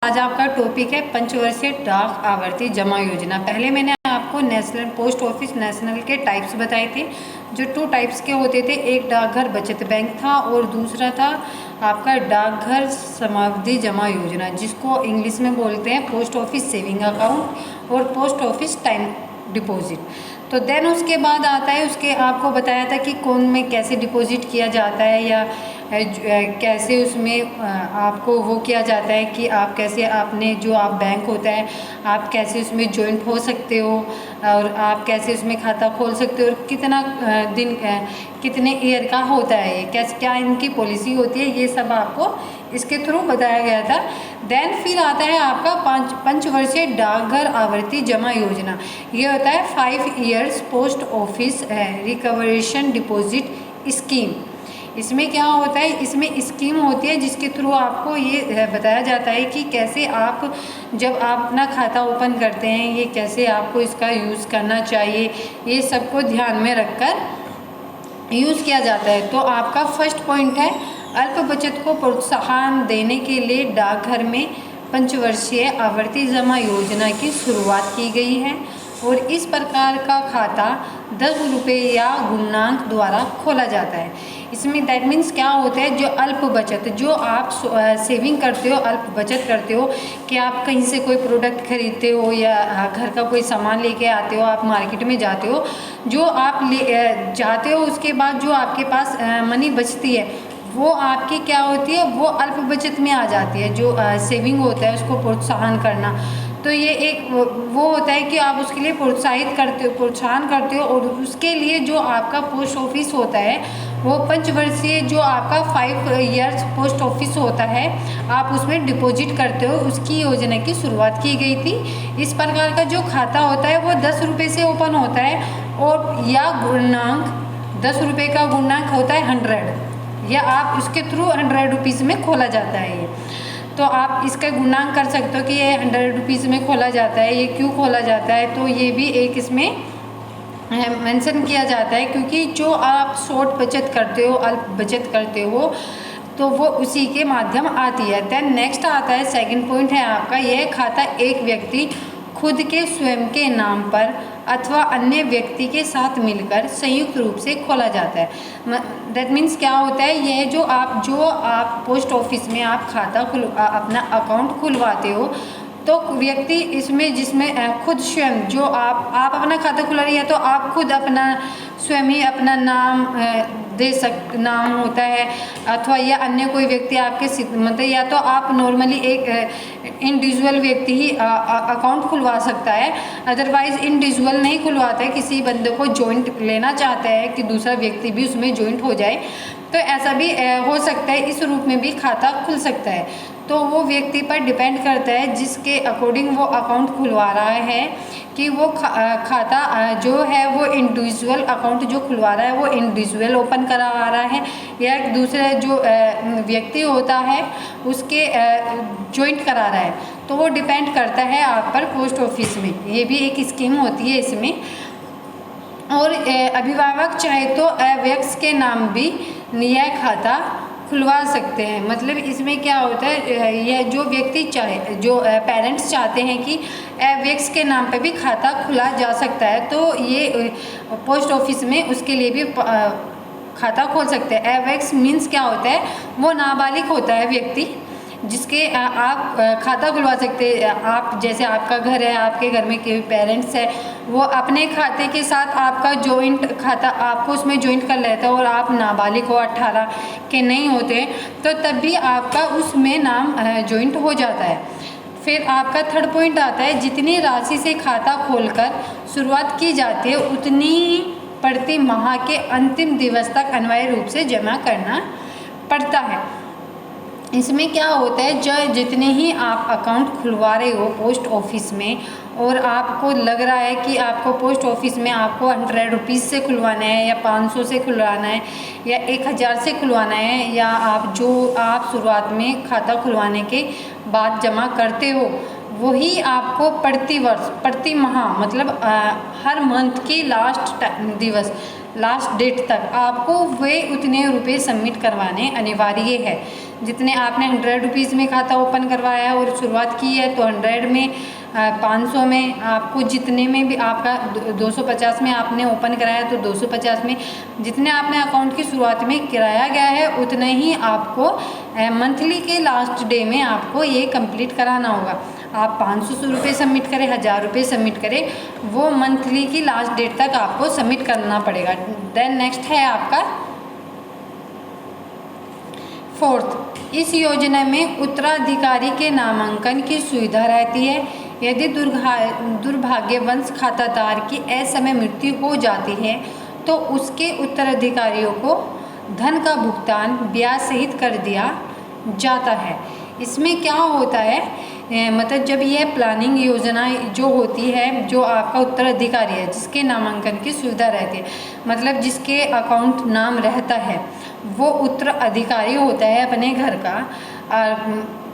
आज आपका टॉपिक है पंचवर्षीय डाक आवर्ती जमा योजना। पहले मैंने आपको नेशनल पोस्ट ऑफिस नेशनल के टाइप्स बताए थे, जो 2 टाइप्स के होते थे। एक डाकघर बचत बैंक था और दूसरा था आपका डाकघर समावधि जमा योजना, जिसको इंग्लिश में बोलते हैं पोस्ट ऑफिस सेविंग अकाउंट और पोस्ट ऑफिस टाइम डिपॉजिट। तो देन उसके बाद आता है, उसके आपको बताया था कि कौन में कैसे डिपॉजिट किया जाता है या कैसे उसमें आपको वो किया जाता है कि आप कैसे आपने जो आप बैंक होता है आप कैसे उसमें जॉइंट हो सकते हो और आप कैसे उसमें खाता खोल सकते हो और कितना दिन कितने ईयर का होता है, कैसे क्या इनकी पॉलिसी होती है, ये सब आपको इसके थ्रू बताया गया था। देन फिर आता है आपका पंचवर्षीय डाकघर आवर्ती जमा योजना। ये होता है 5 ईयर्स पोस्ट ऑफिस रिकवरेशन डिपॉजिट स्कीम। इसमें क्या होता है, इसमें स्कीम होती है जिसके थ्रू आपको ये बताया जाता है कि कैसे आप जब आप अपना खाता ओपन करते हैं ये कैसे आपको इसका यूज़ करना चाहिए, ये सबको ध्यान में रखकर यूज़ किया जाता है। तो आपका फर्स्ट पॉइंट है, अल्प बचत को प्रोत्साहन देने के लिए डाकघर में पंचवर्षीय आवर्ती जमा योजना की शुरुआत की गई है और इस प्रकार का खाता 10 रुपये या गुणांक द्वारा खोला जाता है। इसमें दैट मीन्स क्या होता है, जो अल्प बचत जो आप सेविंग करते हो, अल्प बचत करते हो कि आप कहीं से कोई प्रोडक्ट खरीदते हो या घर का कोई सामान लेके आते हो, आप मार्केट में जाते हो, जो आप ले जाते हो उसके बाद जो आपके पास मनी बचती है वो आपकी क्या होती है, वो अल्प बचत में आ जाती है। जो सेविंग होता है उसको प्रोत्साहन करना, तो ये एक वो होता है कि आप उसके लिए प्रोत्साहन करते हो और उसके लिए जो आपका पोस्ट ऑफिस होता है वो पंचवर्षीय जो आपका 5 ईयर्स पोस्ट ऑफिस होता है आप उसमें डिपॉजिट करते हो, उसकी योजना की शुरुआत की गई थी। इस प्रकार का जो खाता होता है वो 10 रुपये से ओपन होता है और या गुणांक 10 रुपये का गुणांक होता है 100 या आप उसके थ्रू 100 रुपीज़ में खोला जाता है। ये तो आप इसका गुणांक कर सकते हो कि ये 100 रुपीज़ में खोला जाता है, ये क्यों खोला जाता है, तो ये भी एक इसमें मेंशन किया जाता है क्योंकि जो आप शॉर्ट बचत करते हो, अल्प बचत करते हो, तो वो उसी के माध्यम आती है। देन नेक्स्ट आता है, सेकंड पॉइंट है आपका, यह खाता एक व्यक्ति खुद के स्वयं के नाम पर अथवा अन्य व्यक्ति के साथ मिलकर संयुक्त रूप से खोला जाता है। दैट मीन्स क्या होता है, यह जो आप पोस्ट ऑफिस में आप खाता अपना अकाउंट खुलवाते हो तो व्यक्ति इसमें जिसमें खुद स्वयं जो आप अपना खाता खुला रही है तो आप खुद अपना स्वयं ही अपना नाम नाम होता है अथवा या अन्य कोई व्यक्ति आपके मतलब या तो आप नॉर्मली एक इंडिविजुअल व्यक्ति ही अकाउंट खुलवा सकता है, अदरवाइज इंडिविजुअल नहीं खुलवाता है, किसी बंदे को जॉइंट लेना चाहता है कि दूसरा व्यक्ति भी उसमें जॉइंट हो जाए तो ऐसा भी हो सकता है, इस रूप में भी खाता खुल सकता है। तो वो व्यक्ति पर डिपेंड करता है जिसके अकॉर्डिंग वो अकाउंट खुलवा रहा है कि वो खाता जो है वो इंडिविजुअल अकाउंट जो खुलवा रहा है वो इंडिविजुअल ओपन करवा रहा है या दूसरे जो व्यक्ति होता है उसके जॉइंट करा रहा है, तो वो डिपेंड करता है आप पर पोस्ट ऑफिस में। ये भी एक स्कीम होती है इसमें। और अभिभावक चाहे तो अवयस्क के नाम भी यह खाता खुलवा सकते हैं। मतलब इसमें क्या होता है, यह जो व्यक्ति चाहे जो पेरेंट्स चाहते हैं कि अवयस्क के नाम पे भी खाता खुला जा सकता है तो ये पोस्ट ऑफिस में उसके लिए भी खाता खोल सकते हैं। अवयस्क मीन्स क्या होता है, वो नाबालिग होता है व्यक्ति जिसके आप खाता खुलवा सकते हैं। आप जैसे आपका घर है, आपके घर में कोई पेरेंट्स है, वो अपने खाते के साथ आपका जॉइंट खाता आपको उसमें जॉइंट कर लेता है और आप नाबालिग हो 18 के नहीं होते तो तब भी आपका उसमें नाम जॉइंट हो जाता है। फिर आपका थर्ड पॉइंट आता है, जितनी राशि से खाता खोलकर शुरुआत की जाती है उतनी प्रति माह के अंतिम दिवस तक अनिवार्य रूप से जमा करना पड़ता है। इसमें क्या होता है, जो जितने ही आप अकाउंट खुलवा रहे हो पोस्ट ऑफिस में और आपको लग रहा है कि आपको पोस्ट ऑफिस में आपको 100 रुपीज़ से खुलवाना है या 500 से खुलवाना है या 1000 से खुलवाना है या आप शुरुआत में खाता खुलवाने के बाद जमा करते हो वही आपको प्रति वर्ष, प्रति माह, मतलब हर मंथ की लास्ट डेट तक आपको वे उतने रुपए सबमिट करवाने अनिवार्य है। जितने आपने 100 रुपीज़ में खाता ओपन करवाया है और शुरुआत की है तो 100 में, 500 में, आपको जितने में भी आपका 250 में आपने ओपन कराया तो 250 में, जितने आपने अकाउंट की शुरुआत में कराया गया है उतने ही आपको मंथली के लास्ट डे में आपको ये कंप्लीट कराना होगा। आप 500 रुपये सबमिट करें, 1000 रुपये सबमिट करें, वो मंथली की लास्ट डेट तक आपको सबमिट करना पड़ेगा। देन नेक्स्ट है आपका 4th, इस योजना में उत्तराधिकारी के नामांकन की सुविधा रहती है। यदि दुर्भाग्यवश खाताधार की असमय मृत्यु हो जाती है तो उसके उत्तराधिकारियों को धन का भुगतान ब्याज सहित कर दिया जाता है। इसमें क्या होता है, मतलब जब यह प्लानिंग योजना जो होती है, जो आपका उत्तराधिकारी है जिसके नामांकन की सुविधा रहती है, मतलब जिसके अकाउंट नाम रहता है वो उत्तराधिकारी होता है अपने घर का।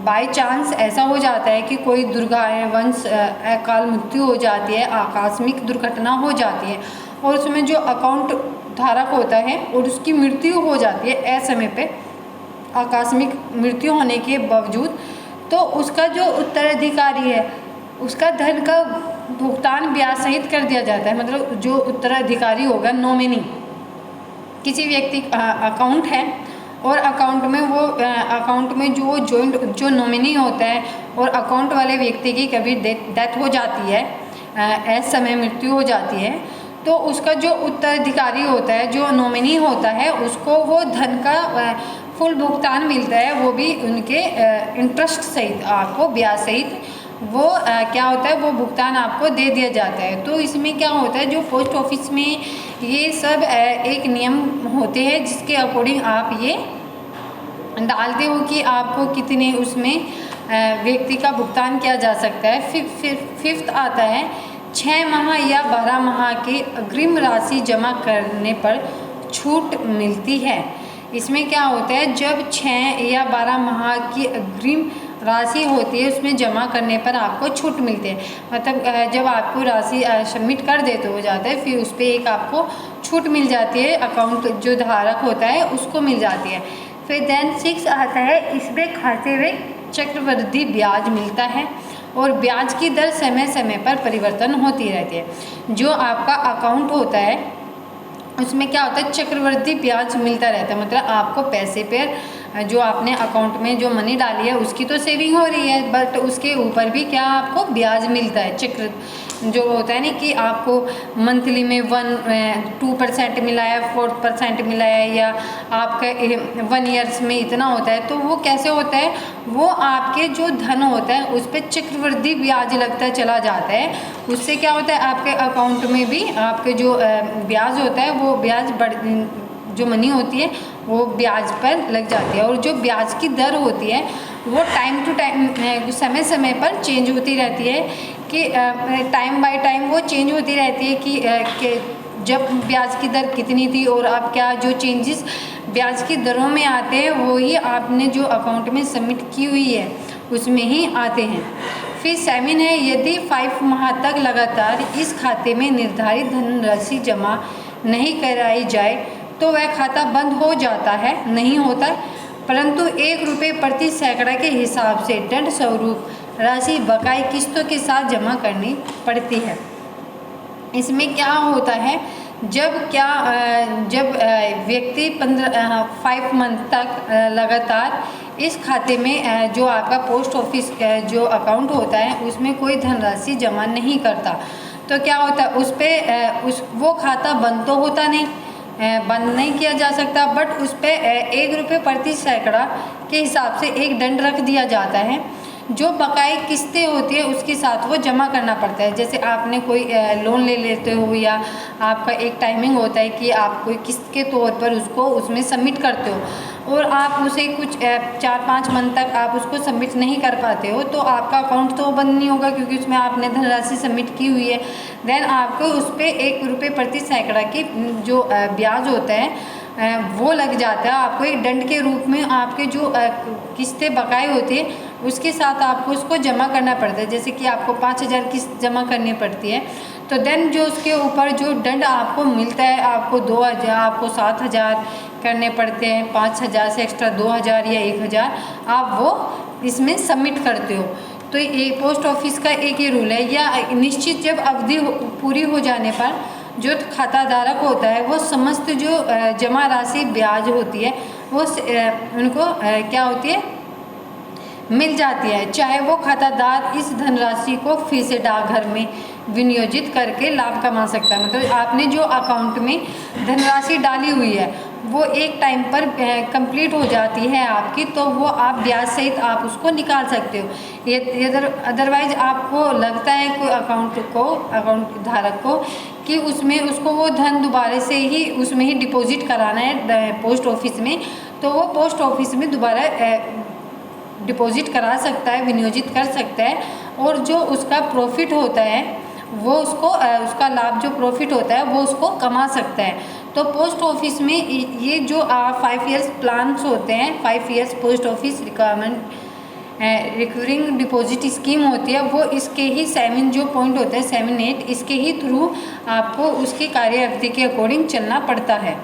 बाय चांस ऐसा हो जाता है कि कोई दुर्भाग्यवश अकाल मृत्यु हो जाती है, आकस्मिक दुर्घटना हो जाती है और उसमें जो अकाउंट धारक होता है और उसकी मृत्यु हो जाती है असमय पे, आकस्मिक मृत्यु होने के बावजूद, तो उसका जो उत्तराधिकारी है उसका धन का भुगतान ब्याज सहित कर दिया जाता है। मतलब जो उत्तराधिकारी होगा, नॉमिनी, किसी व्यक्ति अकाउंट है और अकाउंट में जो जॉइंट जो नॉमिनी होता है और अकाउंट वाले व्यक्ति की कभी डेथ हो जाती है, असमय मृत्यु हो जाती है, तो उसका जो उत्तराधिकारी होता है, जो नॉमिनी होता है, उसको वो धन का फुल भुगतान मिलता है, वो भी उनके इंटरेस्ट सहित, आपको ब्याज सहित वो क्या होता है, वो भुगतान आपको दे दिया जाता है। तो इसमें क्या होता है, जो पोस्ट ऑफिस में ये सब एक नियम होते हैं जिसके अकॉर्डिंग आप ये डालते हो कि आपको कितने उसमें व्यक्ति का भुगतान किया जा सकता है। फिफ्थ आता है 6 माह या 12 माह की अग्रिम राशि जमा करने पर छूट मिलती है। इसमें क्या होता है, जब 6 या 12 माह की अग्रिम राशि होती है उसमें जमा करने पर आपको छूट मिलती है। मतलब जब आपको राशि सबमिट कर देते हो जाता है, फिर उस पर एक आपको छूट मिल जाती है, अकाउंट जो धारक होता है उसको मिल जाती है। फिर देन 6 आता है, इसमें खाते में चक्रवृद्धि ब्याज मिलता है और ब्याज की दर समय समय पर परिवर्तन होती रहती है। जो आपका अकाउंट होता है उसमें क्या होता है, चक्रवृद्धि ब्याज मिलता रहता है। मतलब आपको पैसे पर जो आपने अकाउंट में जो मनी डाली है उसकी तो सेविंग हो रही है, बट उसके ऊपर भी क्या आपको ब्याज मिलता है। चक्र जो होता है ना कि आपको मंथली में 2% मिला है, 4% मिला है, या आपका 1 ईयर्स में इतना होता है। तो वो कैसे होता है, वो आपके जो धन होता है उस पर चक्रवृद्धि ब्याज लगता चला जाता है। उससे क्या होता है, आपके अकाउंट में भी आपके जो ब्याज होता है वो ब्याज जो मनी होती है वो ब्याज पर लग जाती है। और जो ब्याज की दर होती है वो टाइम टू टाइम, समय समय पर चेंज होती रहती है, कि टाइम बाय टाइम वो चेंज होती रहती है कि जब ब्याज की दर कितनी थी और अब क्या जो चेंजेस ब्याज की दरों में आते हैं वो ही आपने जो अकाउंट में सबमिट की हुई है उसमें ही आते हैं। फिर 7 है, यदि 5 माह तक लगातार इस खाते में निर्धारित धनराशि जमा नहीं कराई जाए तो वह खाता बंद हो जाता है, नहीं होता, परंतु 1 रुपये प्रति सैकड़ा के हिसाब से दंड स्वरूप राशि बकाई किस्तों के साथ जमा करनी पड़ती है। इसमें क्या होता है, जब व्यक्ति 5 मंथ तक लगातार इस खाते में जो आपका पोस्ट ऑफिस का जो अकाउंट होता है उसमें कोई धनराशि जमा नहीं करता, तो क्या होता है उस पर वो खाता बंद तो होता नहीं, बंद नहीं किया जा सकता, बट उस पर 1 रुपये प्रति सैकड़ा के हिसाब से एक दंड रख दिया जाता है। जो बकाई किस्तें होती है उसके साथ वो जमा करना पड़ता है। जैसे आपने कोई लोन ले लेते हो या आपका एक टाइमिंग होता है कि आप कोई किस्त के तौर पर उसको उसमें सबमिट करते हो और आप उसे कुछ 4-5 मंथ तक आप उसको सबमिट नहीं कर पाते हो, तो आपका अकाउंट तो बंद नहीं होगा क्योंकि उसमें आपने धनराशि सबमिट की हुई है। देन आपको उस पर 1 रुपये प्रति सैकड़ा की जो ब्याज होता है वो लग जाता है। आपको एक दंड के रूप में आपके जो किस्तें बकाए होती है उसके साथ आपको उसको जमा करना पड़ता है। जैसे कि आपको 5,000 की जमा करनी पड़ती है, तो देन जो उसके ऊपर जो दंड आपको मिलता है, आपको 2,000, आपको 7,000 करने पड़ते हैं, 5,000 से एक्स्ट्रा 2,000 या 1,000 आप वो इसमें सबमिट करते हो। तो ये पोस्ट ऑफिस का एक ये रूल है। या निश्चित जब अवधि पूरी हो जाने पर जो खाता धारक होता है वो समस्त जो जमा राशि ब्याज होती है वो उनको क्या होती है, मिल जाती है, चाहे वो खातादार इस धनराशि को फिर से डाकघर में विनियोजित करके लाभ कमा सकता है। मतलब आपने जो अकाउंट में धनराशि डाली हुई है वो एक टाइम पर कंप्लीट हो जाती है आपकी, तो वो आप ब्याज सहित आप उसको निकाल सकते हो। ये अदरवाइज आपको लगता है कोई अकाउंट धारक को कि उसमें उसको वो धन दोबारा से ही उसमें ही डिपॉजिट कराना है पोस्ट ऑफिस में, तो वो पोस्ट ऑफिस में दोबारा डिपॉजिट करा सकता है, विनियोजित कर सकता है, और जो उसका प्रॉफिट होता है वो उसको उसका लाभ जो प्रॉफिट होता है वो उसको कमा सकता है। तो पोस्ट ऑफिस में ये जो 5 इयर्स प्लान्स होते हैं, 5 years post office requirement recurring deposit scheme होती है, वो इसके ही 7 जो पॉइंट होते हैं 7, 8 इसके ही थ्रू आपको उसकी कार्य अवधि के अकॉर्डिंग चलना पड़ता है।